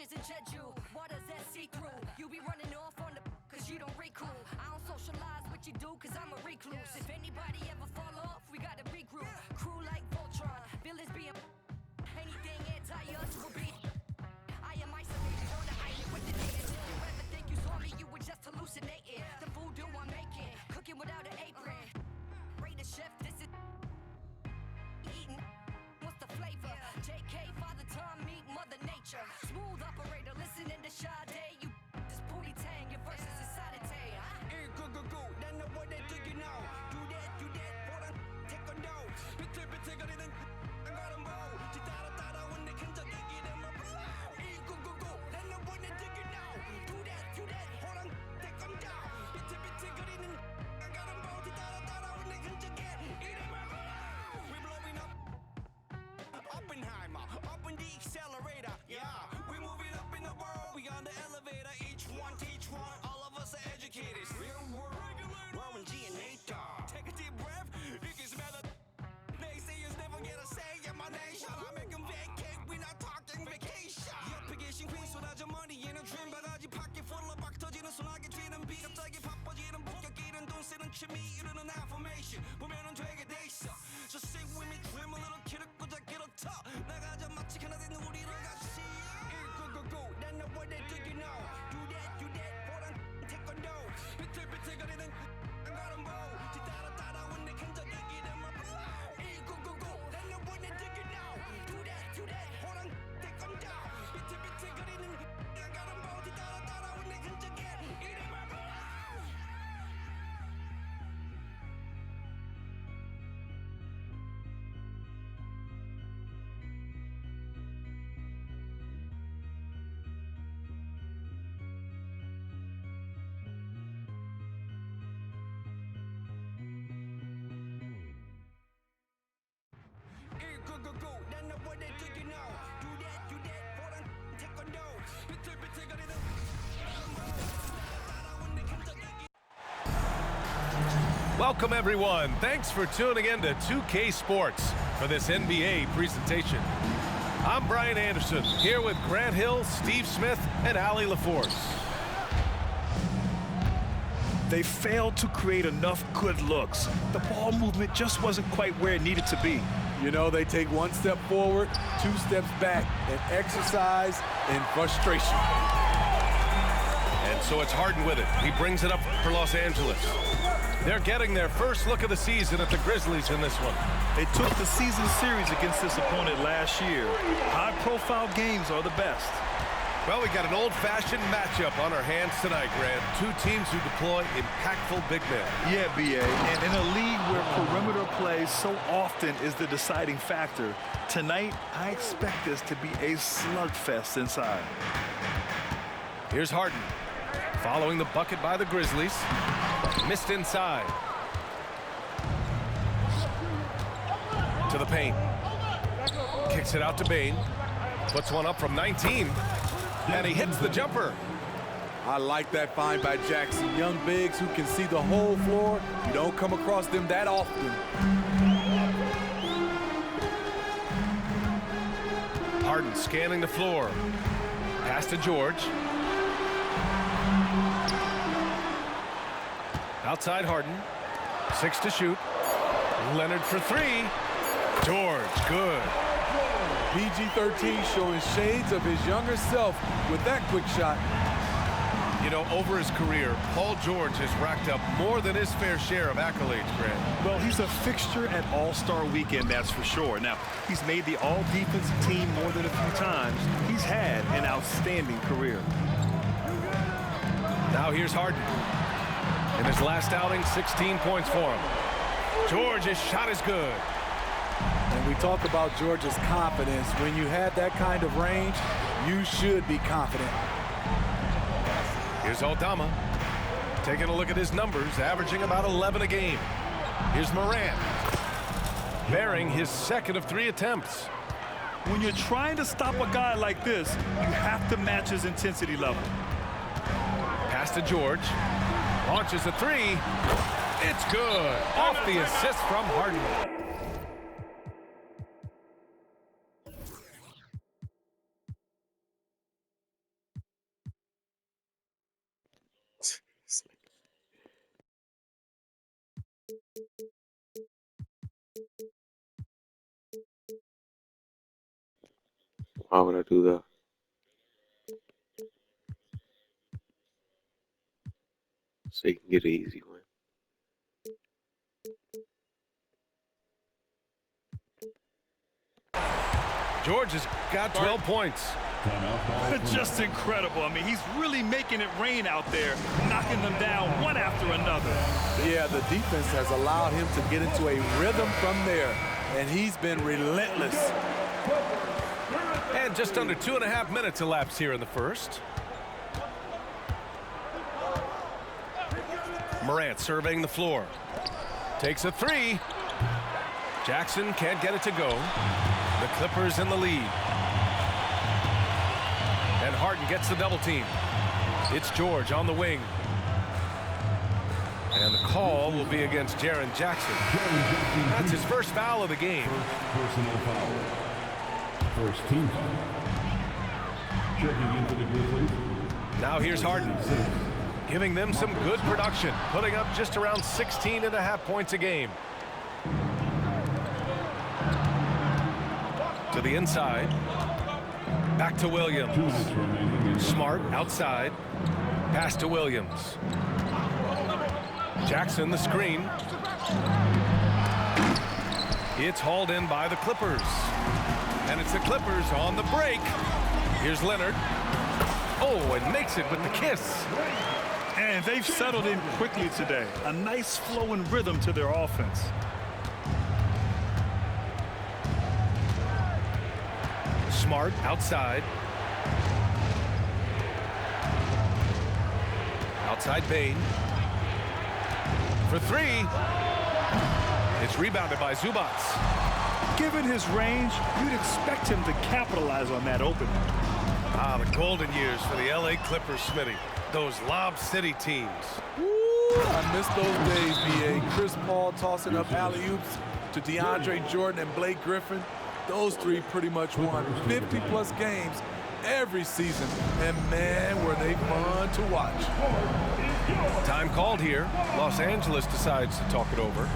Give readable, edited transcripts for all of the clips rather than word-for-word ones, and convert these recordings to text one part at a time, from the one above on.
beaches in Jeju, waters that see-through. You be running off on the cause you don't recruit. I don't socialize what you do cause I'm a recluse. If anybody ever fall off, we gotta regroup. Crew like Voltron, villains being anything anti-us will be. I am isolated on the island with the natives. If you ever think you saw me, you were just hallucinating. The voodoo I'm making, cooking without an apron. Rate the chef, this is eating. What's the flavor? JK, Father Time, meet Mother Nature. Smooth operator, listening to Sade. You this booty tang, your verses is Saturday. go. Then know what they do, you know. Do that, hold on, take a no. 비틀비틀거리는 안 보. 뒤따라 when they can just get them a go. Then know what they do, you know. Do that, hold on, take a no. 비틀비틀거리는 안 보. 뒤따라 when they can just get them a we blowing up. Oppenheimer, up in the accelerator, yeah. We moving up in the world, we on the elevator. Each one, teach one, all of us are educators. Real world, Roman G and Nate Dogg. Take a deep breath, you can smell the naysayers never get a say in my nation. I make them vacate, we not talking vacation. 옆에 계신 퀸 쏟아져 머리에는 dream 바가지 pocket full of 박 터지는 소나기 튀는 비 갑자기 바빠지는 본격끼는 돈 쓰는 취미 이루는 affirmation 보면은 되게 돼 있어. So sing with me, dream a little kid 꽂아 길어 터 나가자 마치 하나 된 우리로 같이 go. Then know what they do, you know. Do that, hold on, take a no. 비틀비틀거리는 안 보. 뒤따라 when they can just get them a go. Then know what they do, you know. Do that, hold on, take a no. 비틀비틀거리는 안 보. 뒤따라 when they can just get them a go. Then know what they do, you know. Do that, hold on, take a no. 비틀비틀거리는 when they can just get Welcome, everyone. Thanks for tuning in to 2K Sports for this NBA presentation. I'm Brian Anderson, here with Grant Hill, Steve Smith, and Allie LaForce. They failed to create enough good looks. The ball movement just wasn't quite where it needed to be. You know, they take one step forward, 2 steps back, and exercise in frustration. And so it's Harden with it. He brings it up for Los Angeles. They're getting their first look of the season at the Grizzlies in this one. They took the season series against this opponent last year. High-profile games are the best. Well, we got an old-fashioned matchup on our hands tonight, Grant. 2 teams who deploy impactful big men. Yeah, B.A., and in a league where perimeter play so often is the deciding factor, tonight I expect this to be a slugfest inside. Here's Harden, following the bucket by the Grizzlies. Missed inside. To the paint. Kicks it out to Bane. Puts one up from 19. And he hits the jumper. I like that find by Jackson. Young bigs who can see the whole floor. You don't come across them that often. Harden scanning the floor. Pass to George. Outside Harden. 6 to shoot. Leonard for 3. George, good. PG-13 showing shades of his younger self with that quick shot. You know, over his career, Paul George has racked up more than his fair share of accolades, Grant. Well, he's a fixture at All-Star Weekend, that's for sure. Now, he's made the All-Defensive team more than a few times. He's had an outstanding career. Now here's Harden. In his last outing, 16 points for him. George's shot is good. And we talk about George's confidence. When you have that kind of range, you should be confident. Here's Aldama. Taking a look at his numbers, averaging about 11 a game. Here's Morant. Bearing his second of 3 attempts. When you're trying to stop a guy like this, you have to match his intensity level. Pass to George. Launches a 3. It's good. Off the assist from Harden. Why would I do that? So you can get an easy win. George has got 12 points. Just incredible. I mean, he's really making it rain out there, knocking them down one after another. Yeah, the defense has allowed him to get into a rhythm from there, and he's been relentless. And just under 2.5 minutes elapsed here in the first. Morant surveying the floor. Takes a three. Jackson can't get it to go. The Clippers in the lead. And Harden gets the double team. It's George on the wing. And the call will be against Jaren Jackson. That's his first foul of the game. Personal foul. First team foul. Checking in for the Grizzlies. Now here's Harden, giving them some good production, putting up just around 16.5 points a game. To the inside. Back to Williams. Smart outside. Pass to Williams. Jackson the screen. It's hauled in by the Clippers. And it's the Clippers on the break. Here's Leonard. Oh, and makes it with the kiss. And they've settled in quickly today. A nice flowing rhythm to their offense. Smart outside. Outside Bane. For three. It's rebounded by Zubats. Given his range, you'd expect him to capitalize on that opening. Ah, the golden years for the LA Clippers, Smitty. Those Lob City teams. Woo, I miss those days, B.A. Chris Paul tossing up alley-oops to DeAndre Jordan and Blake Griffin. Those three pretty much won 50-plus games every season. And, man, were they fun to watch. Time called here. Los Angeles decides to talk it over.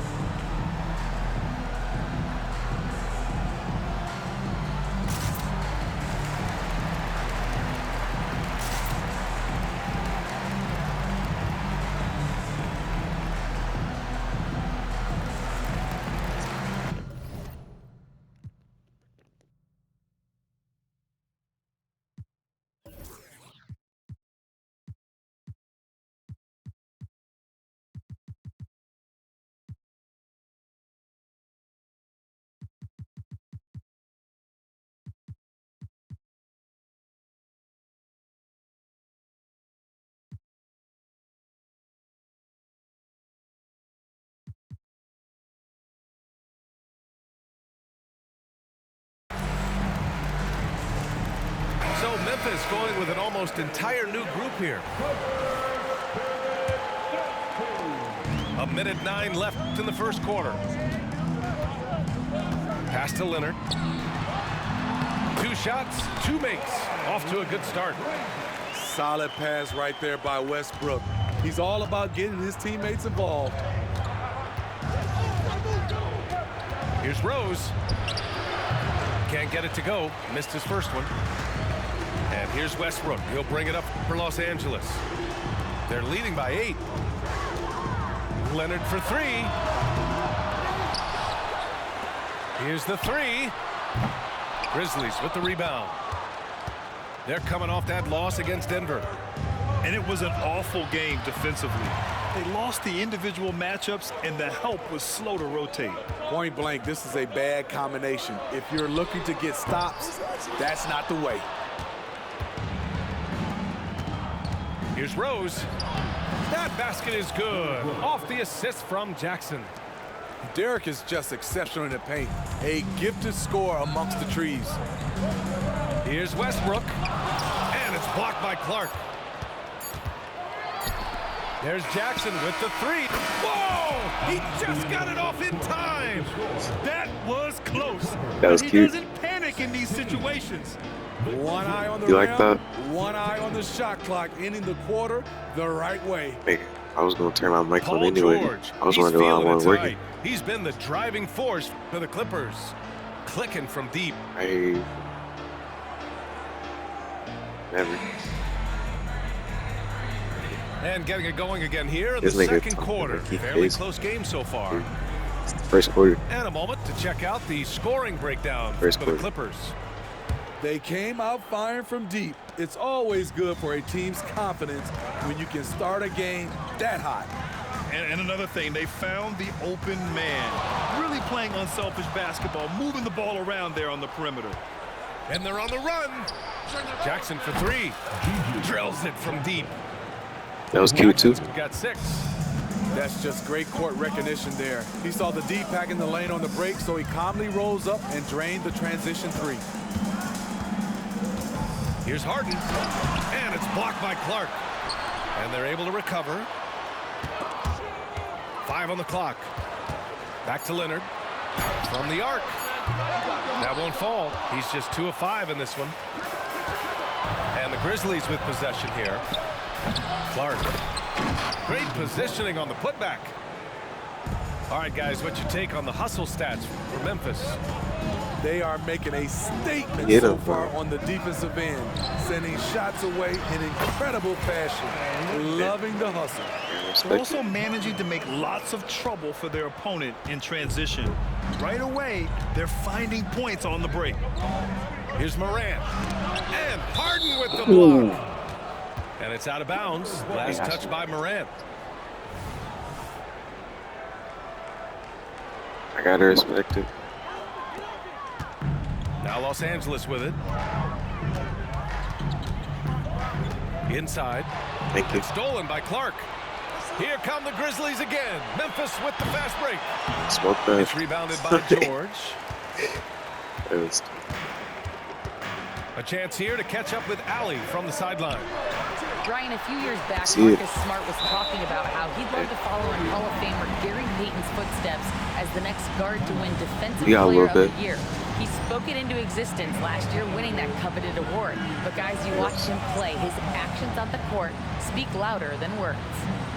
So Memphis going with an almost entire new group here. 1:09 left in the first quarter. Pass to Leonard. 2 shots, 2 makes. Off to a good start. Solid pass right there by Westbrook. He's all about getting his teammates involved. Here's Rose. Can't get it to go. Missed his first one. And here's Westbrook. He'll bring it up for Los Angeles. They're leading by 8. Leonard for 3. Here's the 3. Grizzlies with the rebound. They're coming off that loss against Denver. And it was an awful game defensively. They lost the individual matchups, and the help was slow to rotate. Point blank, this is a bad combination. If you're looking to get stops, that's not the way. Here's Rose. That basket is good. Off the assist from Jackson. Derek is just exceptional in the paint. A gifted scorer amongst the trees. Here's Westbrook. And it's blocked by Clark. There's Jackson with the 3. Whoa! He just got it off in time. That was close. That was He cute. doesn't panic in these situations. One eye on the You rim, like that? one eye on the shot clock, ending the quarter the right way. Hey, I I was gonna turn my mic on Paul anyway. George. I was He's wondering why I feeling it wasn't working. tonight. He's been the driving force for the Clippers. Clicking from deep. I never. And getting it going again here in the This nigga second talking quarter. like he Fairly faced- close game so far. First quarter. And a moment to check out the scoring breakdown First for the quarter. Clippers. They came out firing from deep. It's always good for a team's confidence when you can start a game that hot. And another thing, they found the open man. Really playing unselfish basketball, moving the ball around there on the perimeter. And they're on the run. Jackson for three. Drills it from deep. That was cute too. Jackson's got 6. That's just great court recognition there. He saw the D pack in the lane on the break, so he calmly rolls up and drained the transition 3. Here's Harden. And it's blocked by Clark. And they're able to recover. 5 on the clock. Back to Leonard. From the arc. That won't fall. He's just 2 of 5 in this one. And the Grizzlies with possession here. Clark. Great positioning on the putback. All right, guys, what's your take on the hustle stats for Memphis? They are making a statement Get so him, far bro. on the defensive end, sending shots away in incredible fashion. Loving the hustle. They're Respect also managing to make lots of trouble for their opponent in transition. Right away, they're finding points on the break. Here's Morant. And Harden with the block. And it's out of bounds. Last touch by Morant. I gotta respect it. Now Los Angeles with it. Inside. Thank you. Stolen by Clark. Here come the Grizzlies again. Memphis with the fast break. Smoke It's that. rebounded by George. That was- A chance here to catch up with Allie from the sideline. Brian, a few years back, See it. Marcus Smart was talking about how he'd love to follow in Hall of Famer Gary Payton's footsteps as the next guard to win Defensive Yeah, a Player little of bit. the Year. He spoke it into existence last year, winning that coveted award. But guys, you watched him play. His actions on the court speak louder than words.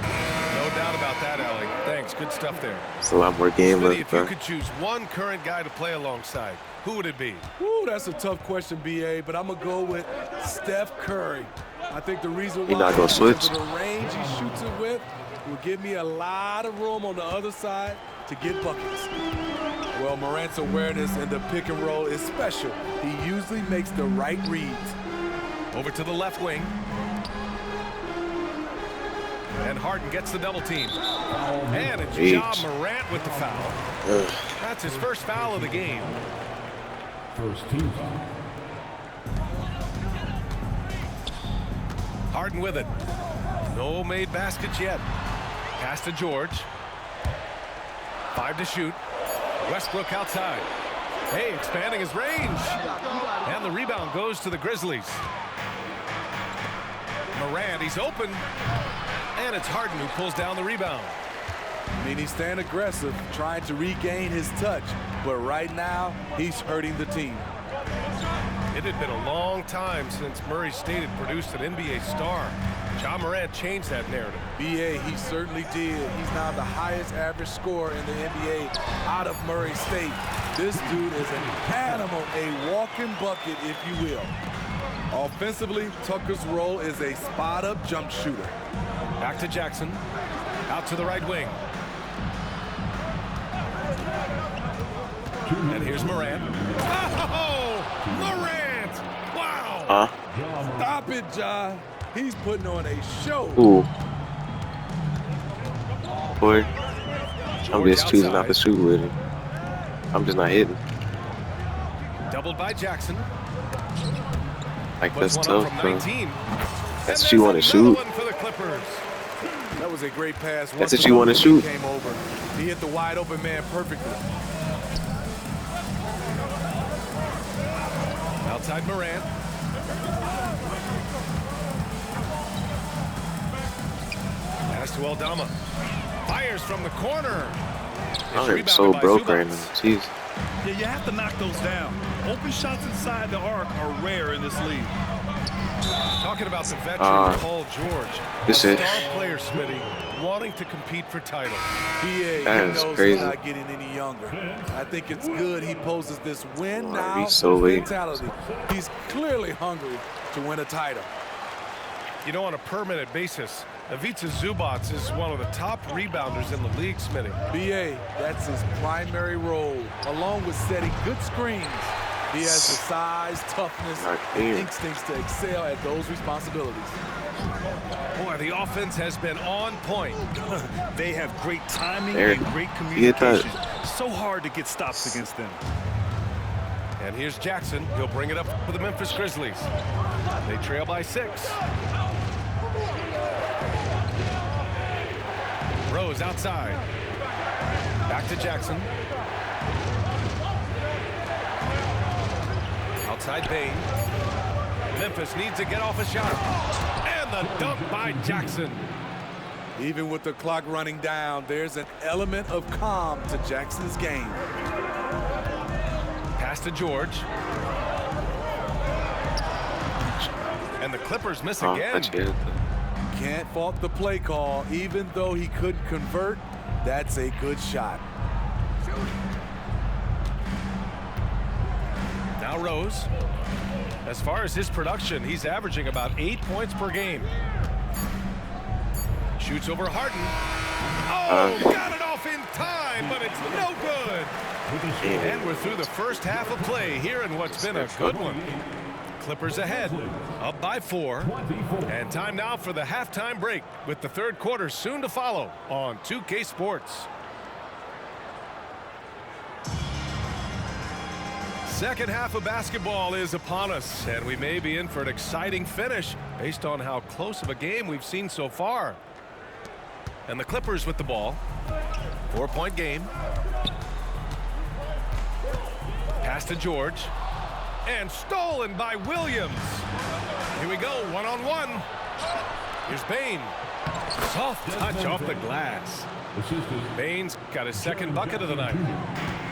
No doubt about that, Allie. Thanks. Good stuff there. It's a lot more game Smitty, left, if you bro. could choose one current guy to play alongside, who would it be? Ooh, that's a tough question, BA, but I'm going to go with Steph Curry. I think the reason He why not gonna is because switch. of the range he shoots it with will give me a lot of room on the other side to get buckets. Well, Morant's awareness in the pick and roll is special. He usually makes the right reads. Over to the left wing. And Harden gets the double team. And it's Ja Jeez. Morant with the foul. Ugh. That's his first foul of the game. First team foul. Harden with it. No made baskets yet. Pass to George. 5 to shoot. Westbrook outside. Hey, expanding his range. And the rebound goes to the Grizzlies. Morant, he's open. And it's Harden who pulls down the rebound. I mean, he's staying aggressive, trying to regain his touch. But right now, he's hurting the team. It had been a long time since Murray State had produced an NBA star. Ja Morant changed that narrative. BA, he certainly did. He's now the highest average scorer in the NBA out of Murray State. This dude is an animal, a walking bucket, if you will. Offensively, Tucker's role is a spot-up jump shooter. Back to Jackson. Out to the right wing. And here's Morant. Oh, Morant! Wow! Stop it, Ja. He's putting on a show. Ooh. Boy, I'm George just choosing not to outside. shoot with it. I'm just not hitting. Doubled by Jackson. Like, Puts that's one up tough, from bro. 19. That's And what you want to there's shoot. another one for the Clippers. That was a great pass. That's Once what the you wanna ball shoot. Came over. He hit the wide open man perfectly. Outside Morant. Pass to Aldama. Fires from the corner. It's I'm rebounded so by broke Zubats. right now. Jeez. Yeah, you have to knock those down. Open shots inside the arc are rare in this league. Talking about the veteran Paul George, this a is- star player, Smitty, wanting to compete for titles. BA, That he is knows crazy. he's not getting any younger. I think it's good he poses this win now he's so late. mentality. He's clearly hungry to win a title. You know, on a per-minute basis, Ivica Zubac is one of the top rebounders in the league, Smitty. BA, that's his primary role, along with setting good screens. He has the size, toughness, Not and here. instincts to excel at those responsibilities. Boy, the offense has been on point. They have great timing There. and great He hit that. communication. So hard to get stops against them. And here's Jackson. He'll bring it up for the Memphis Grizzlies. They trail by 6. Rose outside. Back to Jackson. Outside Bain. Memphis needs to get off a shot. And the dunk by Jackson. Even with the clock running down, there's an element of calm to Jackson's game. Pass to George. And the Clippers miss again. That's it. Can't fault the play call. Even though he couldn't convert, that's a good shot. Now Rose. As far as his production, he's averaging about 8 points per game. Shoots over Harden. Oh, got it off in time, but it's no good. And we're through the first half of play here in what's been a good one. Clippers ahead, up by 4. And time now for the halftime break with the third quarter soon to follow on 2K Sports. Second half of basketball is upon us, and we may be in for an exciting finish based on how close of a game we've seen so far. And the Clippers with the ball. 4-point game. Pass to George. And stolen by Williams. Here we go, one-on-one. Here's Bain. Soft touch off the glass. Bain's got his second bucket of the night.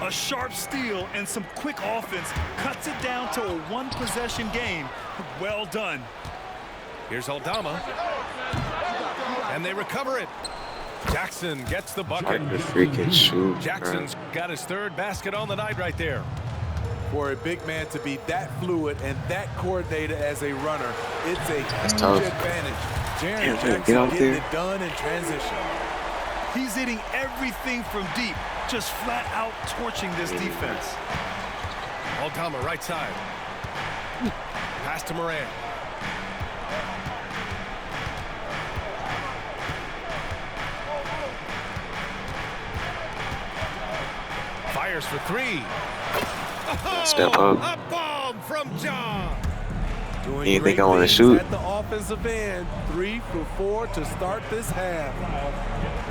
A sharp steal and some quick offense cuts it down to a one-possession game. Well done. Here's Aldama. And they recover it. Jackson gets the bucket. Hard to freaking shoot. Jackson's got his third basket on the night right there. For a big man to be that fluid and that coordinated as a runner, it's a huge tough. advantage. Damn, Jaren dude, Jackson get out getting there. it done in transition. He's hitting everything from deep, just flat out torching this defense. Aldama right side. Pass to Moran. Fires for 3. Step Oh, up. a bomb from John. Doing You think great I wanna things shoot? at the offensive end. 3 for 4 to start this half.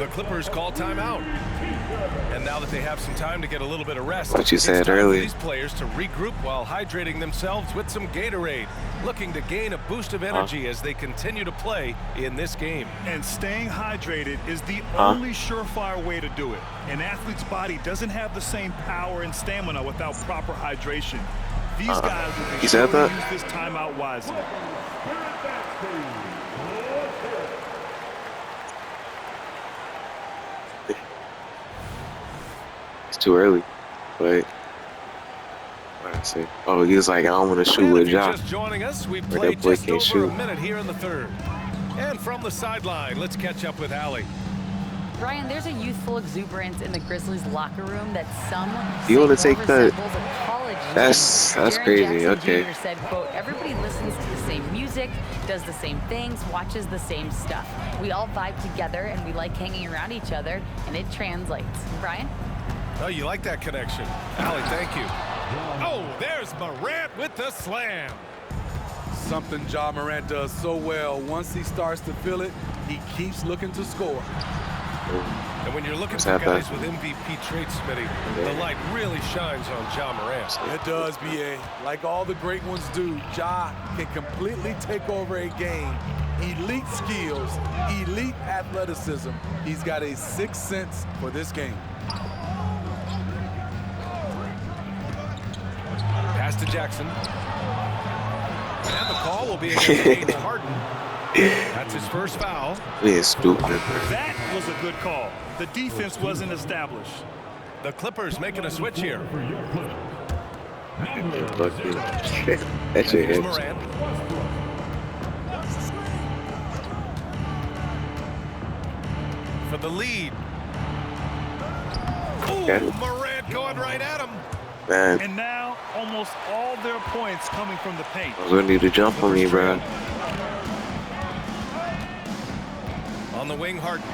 The Clippers call timeout. And now that they have some time to get a little bit of rest, What you it's said time for earlier. these players to regroup while hydrating themselves with some Gatorade, looking to gain a boost of energy as they continue to play in this game. And staying hydrated is the only surefire way to do it. An athlete's body doesn't have the same power and stamina without proper hydration. These guys will be You sure said to that? use this timeout wisely. It's too early. But what did I say? Oh, he was like, I don't want to shoot And with if you're Ja. just joining us, we've Or played that boy just can't over shoot. a minute here in the third. And from the sideline, let's catch up with Allie. Brian, there's a youthful exuberance in the Grizzlies locker room that some You wanna say take more that? resembles a college That's game. Jaren crazy, Jackson okay. Jr. said, quote, everybody listens to the same music, does the same things, watches the same stuff. We all vibe together and we like hanging around each other, and it translates. Brian? Oh, you like that connection. Allie, thank you. Oh, there's Morant with the slam. Something Ja Morant does so well. Once he starts to feel it, he keeps looking to score. And when you're looking What's for that, guys bud? with MVP traits, Smitty, the light really shines on Ja Morant. It does, BA. Like all the great ones do, Ja can completely take over a game. Elite skills, elite athleticism. He's got a sixth sense for this game. Pass to Jackson. And the call will be against James Harden. That's his first foul. He is stupid. That was a good call. The defense wasn't established. The Clippers making a switch here. That shit Here's hits. Morant. For the lead. Ooh, Okay. Morant going right at him. Man, And now, almost all their points coming from the paint. I was gonna need to jump on me, bro. On the wing, Harden.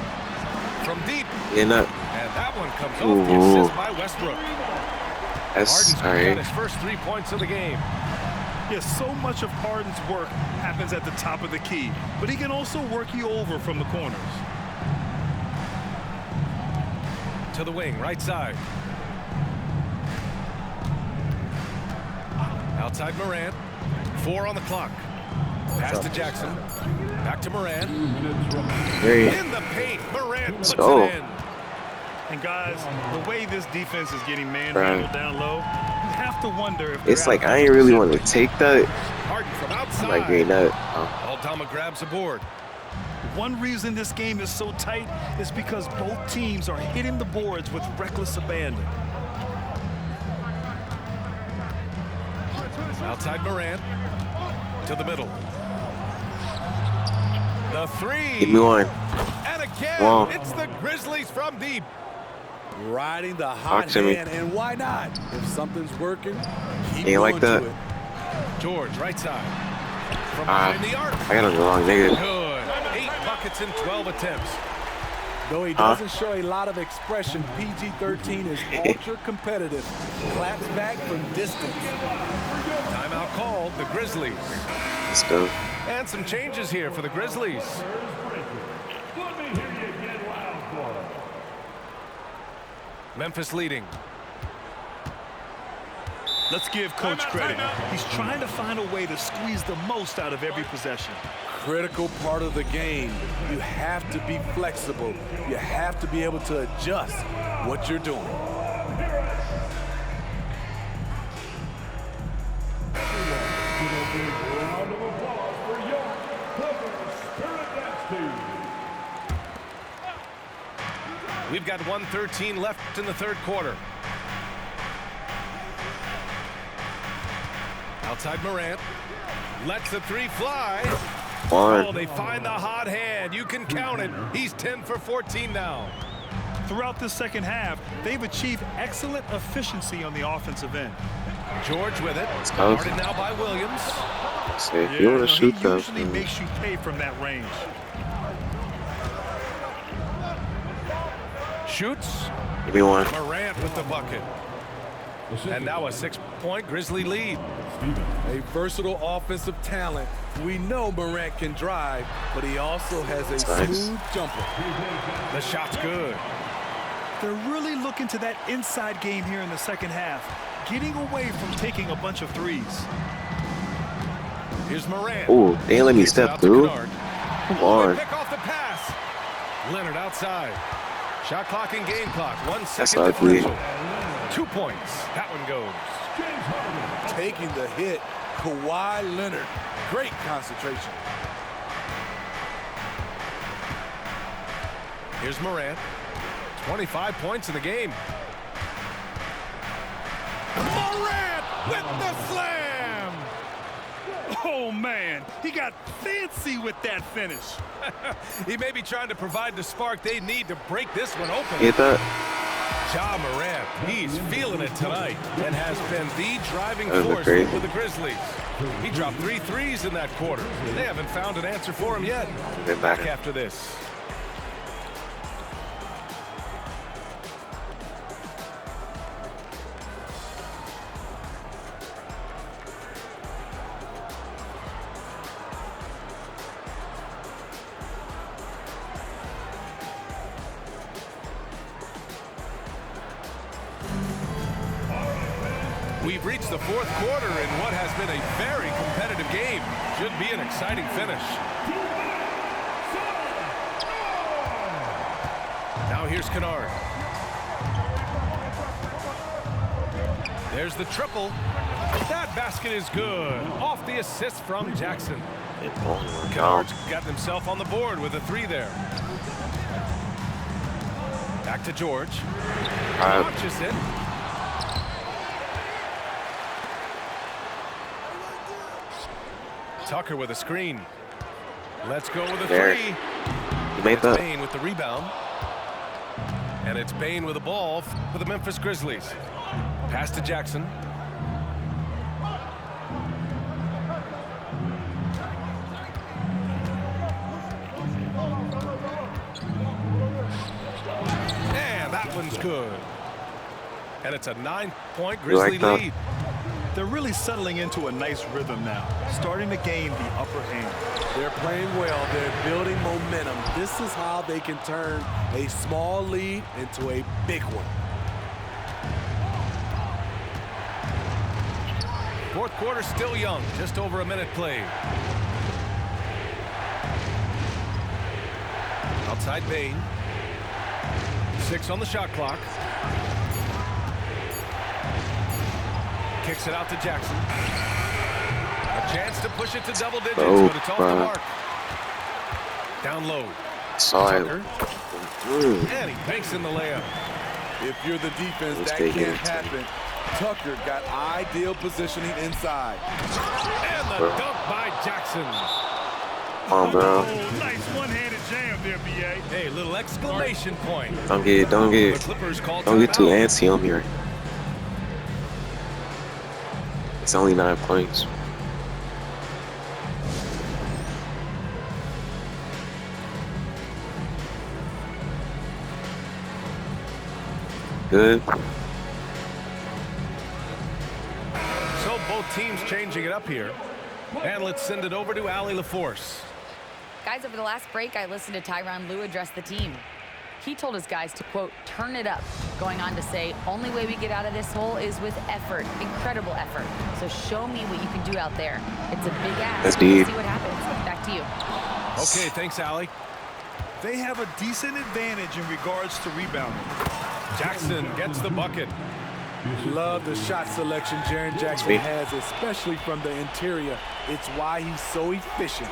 From deep. Yeah, no. And that one comes off the assist by Westbrook. That's Harden's alright. got his first 3 points of the game. Yes, so much of Harden's work happens at the top of the key, but he can also work you over from the corners. To the wing, right side. Outside Morant. 4 on the clock. Pass to Jackson. Back to Morant. In the paint, Morant puts go. it in. And guys, the way this defense is getting Right. manhandled down low, you have to wonder if It's like I ain't really want to take that. Harden from outside. Like, ain't that. Aldama grabs a board. One reason this game is so tight is because both teams are hitting the boards with reckless abandon. Outside Morant. To the middle. The 3. Give me one. And again, Wow. it's the Grizzlies from deep. Riding the hot to me. hand, and why not? If something's working, keep Ain't like going to that. it. George, right side. From behind the arc. I got on the wrong nigga. Good. 8 buckets in 12 attempts. Though he doesn't show a lot of expression, PG-13 is ultra competitive. Claps back from distance. Timeout called, the Grizzlies. Let's go. And some changes here for the Grizzlies. Let me hear you get loud for it. Memphis leading. Let's give Coach credit. He's trying to find a way to squeeze the most out of every possession. Critical part of the game. You have to be flexible. You have to be able to adjust what you're doing. Give a big round of applause for your Clippers Spirit Dance Team. We've got 1:13 left in the third quarter. Outside Morant. Lets the 3 fly. One. Oh, they find the hot hand. You can count it. He's 10 for 14 now. Throughout the second half, they've achieved excellent efficiency on the offensive end. George with it. go. Guarded now by Williams. See, if you want to shoot he that, usually makes you pay from that range. Shoots. give me one. Morant with the bucket. And now a 6-point Grizzly lead. A versatile offensive talent. We know Morant can drive, but he also has a Nice. smooth jumper. The shot's good. They're really looking to that inside game here in the second half, getting away from taking a bunch of threes. Here's Morant. Ooh, they ain't let me Kicks it step out to through. Kennard. Come Oh, they on. pick off the pass. Leonard outside. Shot clock and game clock. 1 That's second ugly. differential. 2 points. That one goes. Taking the hit, Kawhi Leonard. Great concentration. Here's Morant. 25 points in the game. Morant with the slam. Oh, man, he got fancy with that finish. He may be trying to provide the spark they need to break this one open. Get that? Ja Morant, he's feeling it tonight and has been the driving That was force crazy. for the Grizzlies. He dropped 3 threes in that quarter. They haven't found an answer for him yet. They're Back back. after this. We've reached the fourth quarter in what has been a very competitive game. Should be an exciting finish. Now here's Kennard. There's the triple. That basket is good. Off the assist from Jackson. It won't work Kennard's out. got himself on the board with a 3 there. Back to George. Launches it. Tucker with a screen. Let's go with a 3. You made that. Bain with the rebound. And it's Bain with the ball for the Memphis Grizzlies. Pass to Jackson. And that one's good. And it's a 9-point Grizzly lead. They're really settling into a nice rhythm now, starting to gain the upper hand. They're playing well. They're building momentum. This is how they can turn a small lead into a big one. Fourth quarter still young, just over a minute played. Outside Bain. 6 on the shot clock. Kicks it out to Jackson. A chance to push it to double digits, but it's off the mark. Down low. Tucker. And he banks in the layup. If you're the defense, that can't happen. Tucker got ideal positioning inside. And the dunk by Jackson. Come on, bro. Nice one-handed jam there, BA. Hey, little exclamation point. Don't get too antsy on me right now. It's only 9 points. Good. So both teams changing it up here. And let's send it over to Allie LaForce. Guys, over the last break, I listened to Tyronn Lue address the team. He told his guys to, quote, turn it up, going on to say, only way we get out of this hole is with effort, incredible effort. So show me what you can do out there. It's a big ask. That's deep. See what happens. Back to you. Okay, thanks, Allie. They have a decent advantage in regards to rebounding. Jackson gets the bucket. Love the shot selection Jaren Jackson has, especially from the interior. It's why he's so efficient.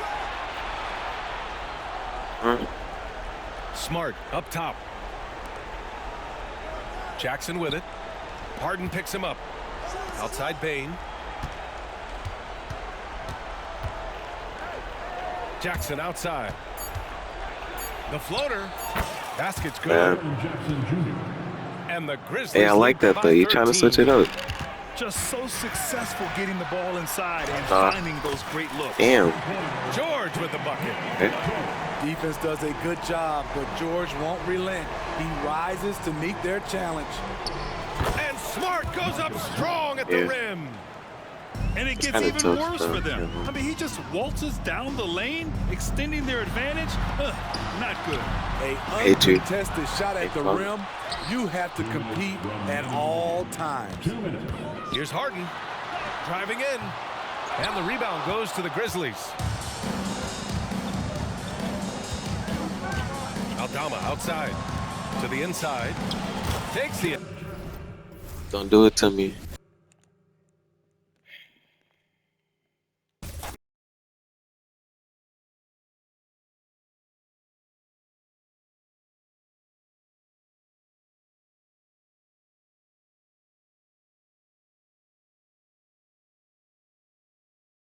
Smart up top. Jackson with it. Harden picks him up. Outside Bain. Jackson outside. The floater. Basket's good. And the Grizzlies. Hey, I like that, but you're trying to switch it up. Just so successful getting the ball inside and finding those great looks. Damn. George with the bucket. Defense does a good job, but George won't relent. He rises to meet their challenge. And Smart goes up strong at the rim. And it gets even worse for them. I mean, he just waltzes down the lane, extending their advantage. Not good. A uncontested shot at the rim. You have to compete at all times. Here's Harden driving in. And the rebound goes to the Grizzlies. Aldama outside to the inside. Takes the. Don't do it to me.